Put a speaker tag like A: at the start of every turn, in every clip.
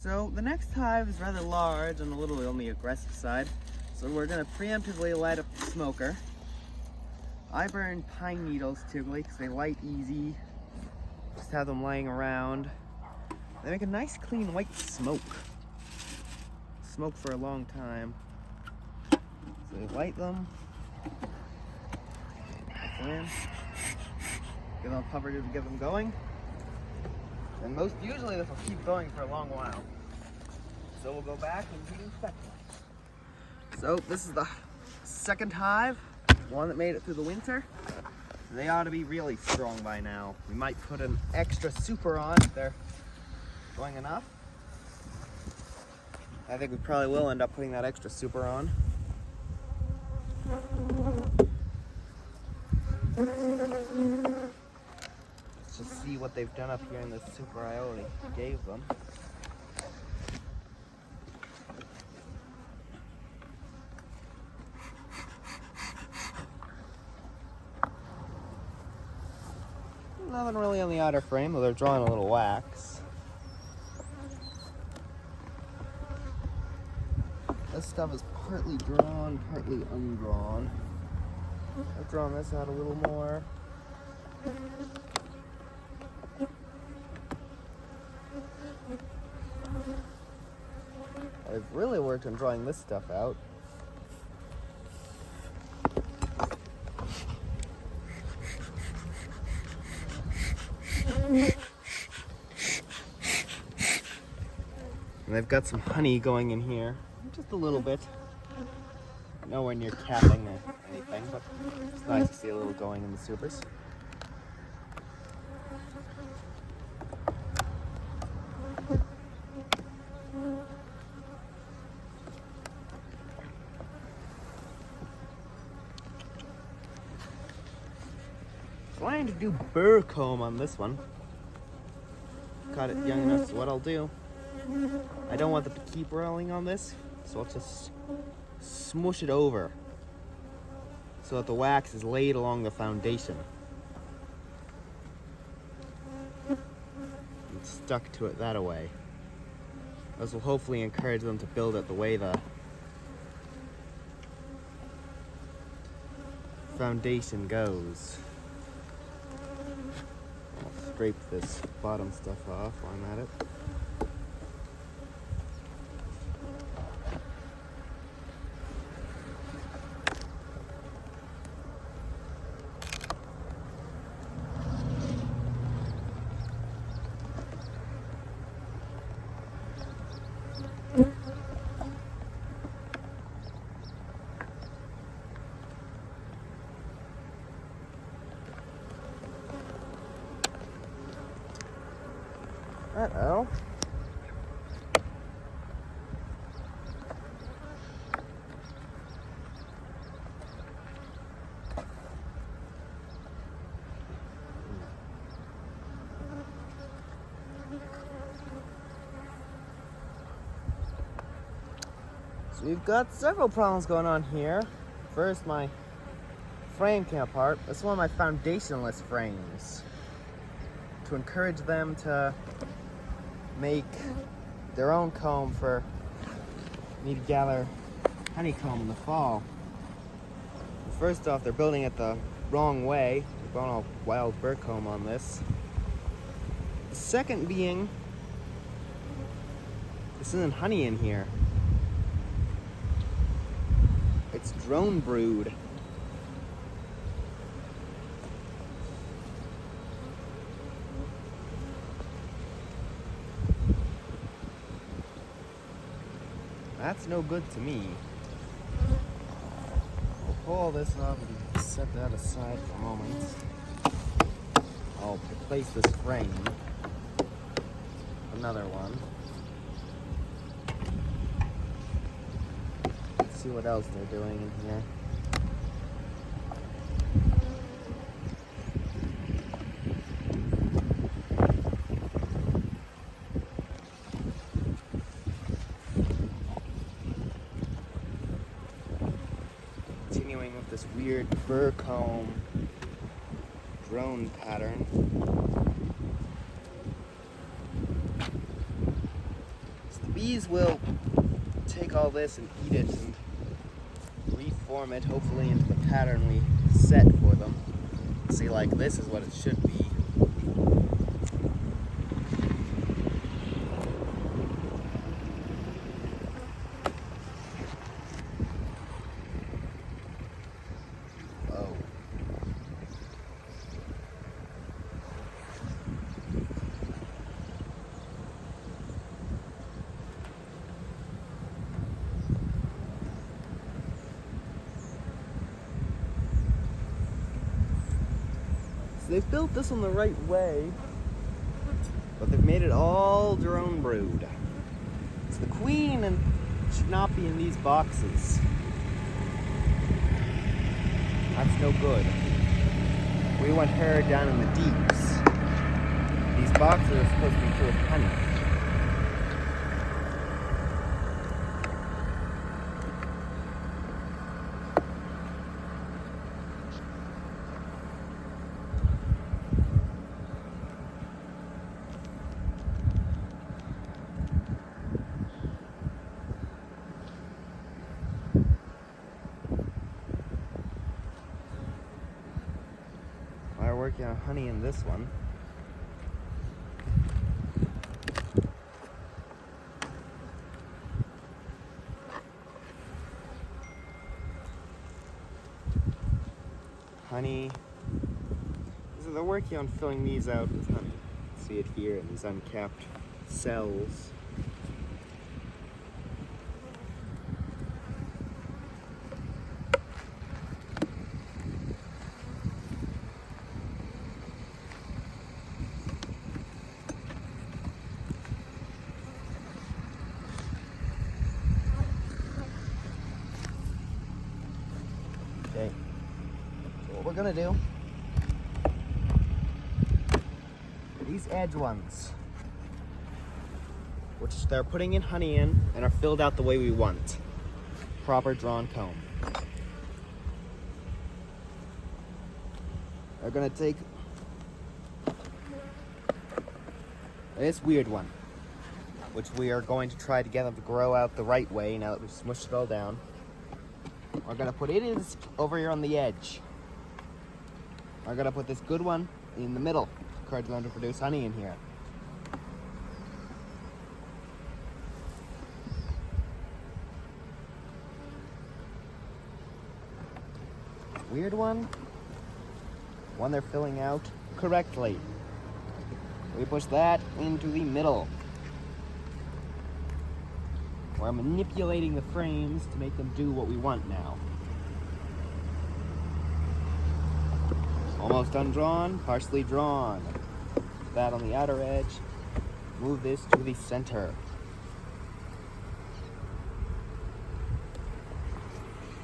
A: So the next hive is rather large and a little on the aggressive side, so we're going to preemptively light up the smoker. I burn pine needles typically because they light easy, just have them laying around. They make a nice clean white smoke. Smoke for a long time. So we light them, give them a puff or two to get them going. And most usually this will keep going for a long while. So we'll go back and reinspect them. So this is the second hive, one that made it through the winter. They ought to be really strong by now. We might put an extra super on if they're going enough. I think we probably will end up putting that extra super on. Let's just see what they've done up here in this super I already gave them. Nothing really on the outer frame, though they're drawing a little wax. This stuff is partly drawn, partly undrawn. I've drawn this out a little more. I've really worked on drawing this stuff out. And I've got some honey going in here, just a little bit. Nowhere near capping or anything, but it's nice to see a little going in the supers. Trying to do burr comb on this one. Caught it young enough, so what I'll do, I don't want them to keep rolling on this, so I'll just smush it over so that the wax is laid along the foundation and stuck to it that way. This will hopefully encourage them to build it the way the foundation goes. I'll scrape this bottom stuff off while I'm at it. Uh-oh. So we've got several problems going on here. First, my frame came apart. This is one of my foundationless frames. To encourage them to make their own comb for me to gather honeycomb in the fall. First off, they're building it the wrong way. They're going all wild burr comb on this. The second being, this isn't honey in here. It's drone brood. That's no good to me. We'll pull all this up and set that aside for a moment. I'll replace this frame. Another one. Let's see what else they're doing in here. Continuing with this weird burr comb drone pattern. bees will take all this and eat it and reform it, hopefully, into the pattern we set for them. See, like, this is what it should be. Oh. They've built this one the right way, but they've made it all drone brood. It's the queen and should not be in these boxes. That's no good. We want her down in the deeps. These boxes are supposed to be full of honey. We're working on honey in this one. Honey. So they're working on filling these out with honey. See it here in these uncapped cells. Okay, so what we're gonna do, these edge ones, which they're putting in honey in and are filled out the way we want, proper drawn comb. They're gonna take this weird one, which we are going to try to get them to grow out the right way now that we've smushed it all down. We're gonna put it in over here on the edge. We're gonna put this good one in the middle. Encourage them to produce honey in here. Weird one they're filling out correctly. We push that into the middle. We're manipulating the frames to make them do what we want now. Almost undrawn, partially drawn. Put that on the outer edge. Move this to the center.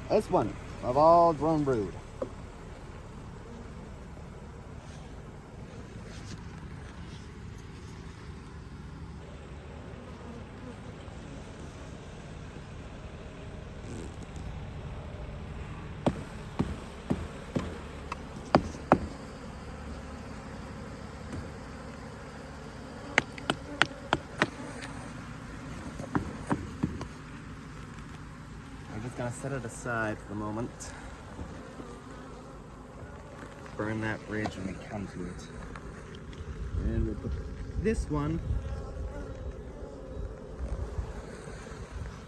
A: This one of all drone brood. Gonna set it aside for the moment. Burn that bridge when we come to it. And we'll put this one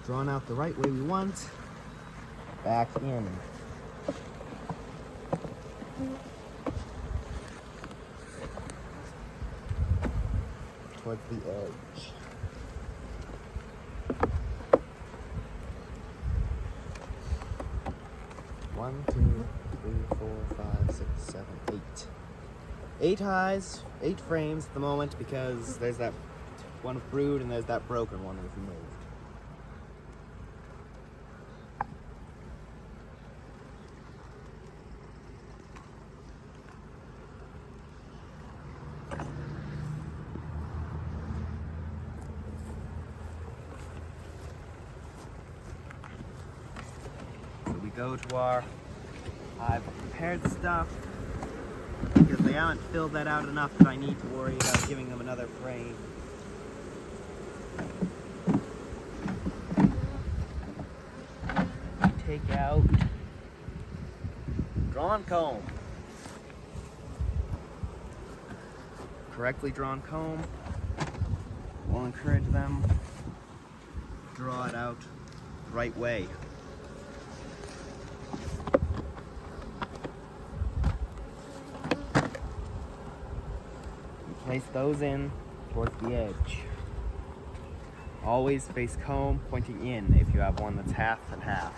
A: drawn out the right way we want back in. Towards the edge. One, two, three, 4, 5, 6, 7, 8. 8 highs, 8 frames at the moment because there's that one with brood and there's that broken one we've removed. Go to our I've prepared stuff because they haven't filled that out enough that I need to worry about giving them another frame. take out drawn comb. Correctly drawn comb will encourage them to draw it out the right way. Place those in towards the edge. Always face comb pointing in if you have one that's half and half.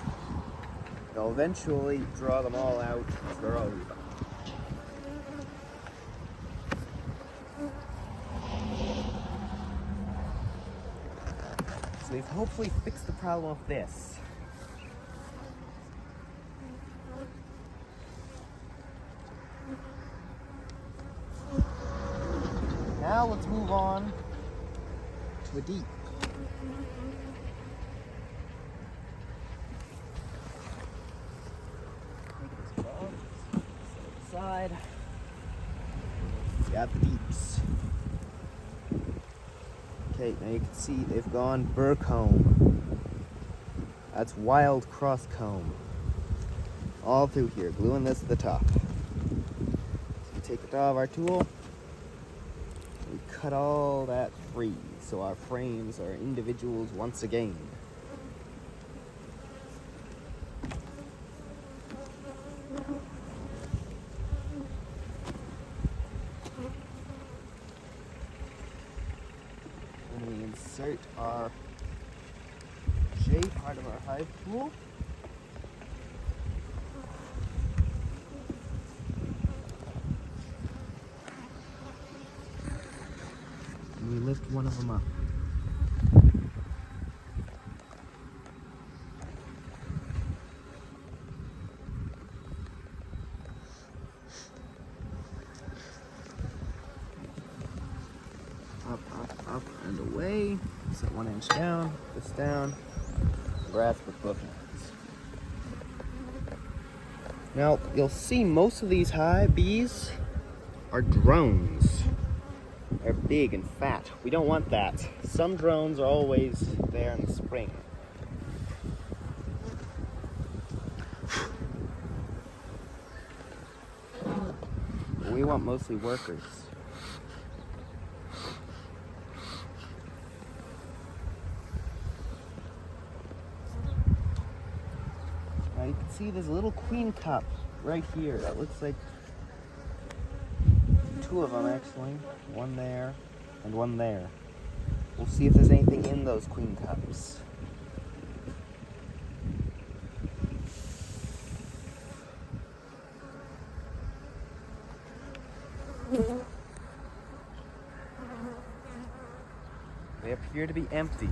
A: They'll eventually draw them all out thoroughly. So we've hopefully fixed the problem of this. Now let's move on to a deep. Take this box, set it aside. Got the deeps. Okay, now you can see they've gone burr comb. That's wild cross comb. All through here, gluing this to the top. So we take it off our tool. We cut all that free, so our frames are individuals once again. And we insert our J part of our Hive tool. We lift one of them up. Up, and away. Set 1 inch down, this down, grasp with both hands. Now, you'll see most of these hive bees are drones. They're big and fat. We don't want that. Some drones are always there in the spring. But we want mostly workers. Now you can see there's a little queen cup right here. That looks like 2 of them actually. One there and one there. We'll see if there's anything in those queen cups. They appear to be empty.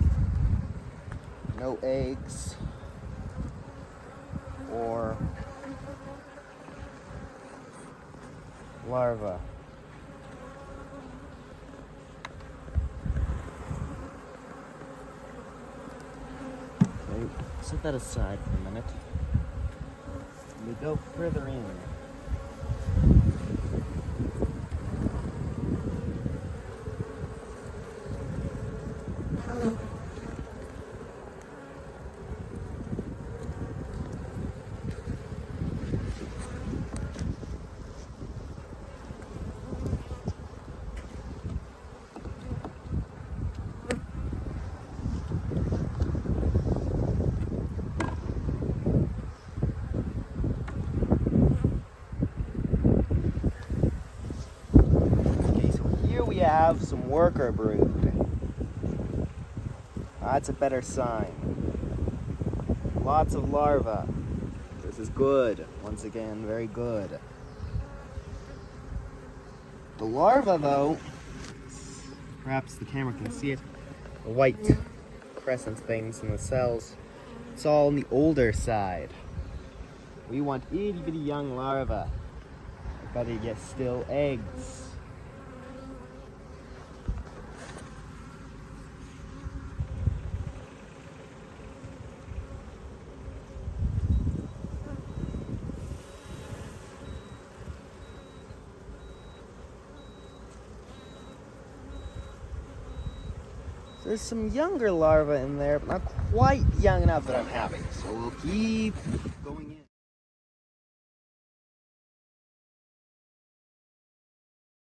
A: No eggs or larvae. Set that aside for a minute. We go further in. We have some worker brood. That's a better sign. Lots of larvae. This is good. Once again, very good. The larvae, though, perhaps the camera can see it, the white crescent things in the cells, it's all on the older side. We want itty bitty young larvae. But they get still eggs. There's some younger larvae in there, but not quite young enough that I'm happy. So we'll keep going in.